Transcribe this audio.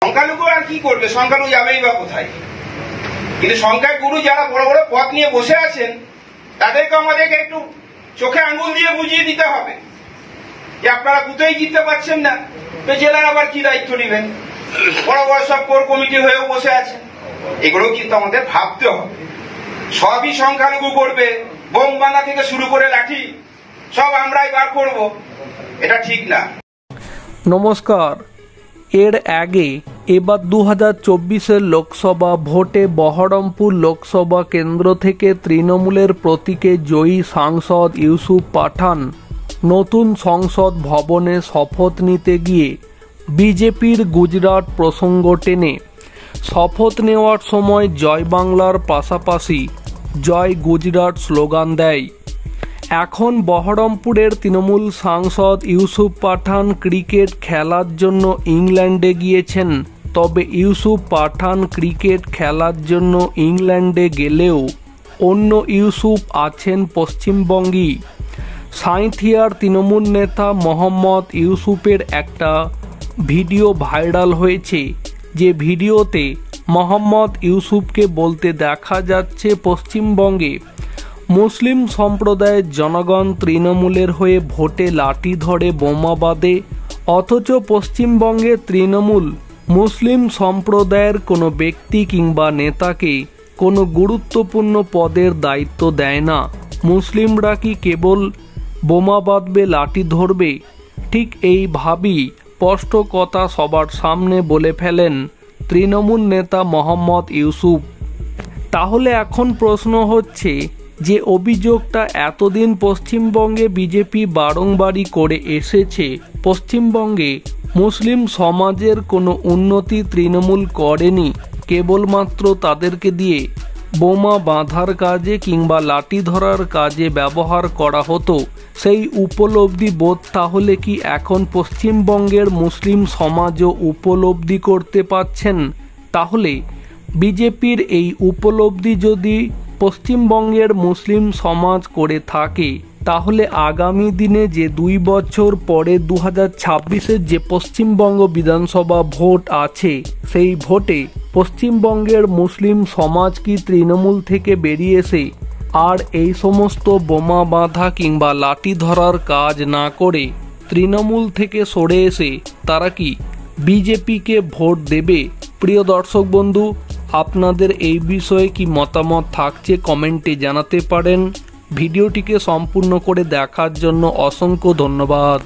সংখ্যালঘু আর কি করবে, সংখ্যালঘু যাবেই বা কোথায়? কিন্তু সংখ্যাগুরু যারা বড় বড় পদ নিয়ে বসে আছেন তাদেরকে আমাদেরকে একটু চোখে আঙ্গুল দিয়ে বুঝিয়ে দিতে হবে যে আপনারা কোথায় জিততে পারছেন না, তো জেলার আবার কি দায়িত্ব নেবেন? বড় বড় সব কোর কমিটি হয়েও বসে আছেন। এগুলো কিন্তু আমাদের ভাবতে হবে। সবই সংখ্যালঘু করবে, বোম বানা থেকে শুরু করে লাঠি সব আমরাই বার করব, এটা ঠিক না। নমস্কার। এর আগে এবার 2024-এর লোকসভা ভোটে বহরমপুর লোকসভা কেন্দ্র থেকে তৃণমূলের প্রতীকে জয়ী সাংসদ ইউসুফ পাঠান নতুন সংসদ ভবনে শপথ নিতে গিয়ে বিজেপির গুজরাট প্রসঙ্গ টেনে শপথ নেওয়ার সময় জয় বাংলার পাশাপাশি জয় গুজরাট স্লোগান দেয়। এখন বহরমপুরের তৃণমূল সাংসদ ইউসুফ পাঠান ক্রিকেট খেলার জন্য ইংল্যান্ডে গিয়েছেন। তবে ইউসুফ পাঠান ক্রিকেট খেলার জন্য ইংল্যান্ডে গেলেও অন্য ইউসুফ আছেন পশ্চিমবঙ্গী। সাঁইথিয়ার তৃণমূল নেতা মোহাম্মদ ইউসুফের একটা ভিডিও ভাইরাল হয়েছে, যে ভিডিওতে মোহাম্মদ ইউসুফকে বলতে দেখা যাচ্ছে পশ্চিমবঙ্গে মুসলিম সম্প্রদায়ের জনগণ তৃণমূলের হয়ে ভোটে লাঠি ধরে বোমা বাঁধে, অথচ পশ্চিমবঙ্গে তৃণমূল মুসলিম সম্প্রদায়ের কোনো ব্যক্তি কিংবা নেতাকে কোনো গুরুত্বপূর্ণ পদের দায়িত্ব দেয় না। মুসলিমরা কি কেবল বোমা বাঁধবে, লাঠি ধরবে? ঠিক এইভাবেই স্পষ্ট কথা সবার সামনে বলে ফেলেন তৃণমূল নেতা মোহাম্মদ ইউসুফ। তাহলে এখন প্রশ্ন হচ্ছে যে অভিযোগটা এতদিন পশ্চিমবঙ্গে বিজেপি বারংবারই করে এসেছে, পশ্চিমবঙ্গে মুসলিম সমাজের কোনো উন্নতি তৃণমূল করেনি, কেবলমাত্র তাদেরকে দিয়ে বোমা বাঁধার কাজে কিংবা লাঠি ধরার কাজে ব্যবহার করা হতো, সেই উপলব্ধি বোধ তাহলে কি এখন পশ্চিমবঙ্গের মুসলিম সমাজও উপলব্ধি করতে পারছেন? তাহলে বিজেপির এই উপলব্ধি যদি পশ্চিমবঙ্গের মুসলিম সমাজ করে থাকে, তাহলে আগামী দিনে যে 2 বছর পরে 2026-এর যে পশ্চিমবঙ্গ বিধানসভা ভোট আছে, সেই ভোটে পশ্চিমবঙ্গের মুসলিম সমাজ কি তৃণমূল থেকে বেরিয়ে এসে আর এই সমস্ত বোমা বাঁধা কিংবা লাঠি ধরার কাজ না করে তৃণমূল থেকে সরে এসে তারা কি বিজেপিকে ভোট দেবে? প্রিয় দর্শক বন্ধু, আপনাদের এই বিষয়ে কি মতামত থাকছে কমেন্টে জানাতে পারেন। ভিডিওটিকে সম্পূর্ণ করে দেখার জন্য অসংখ্য ধন্যবাদ।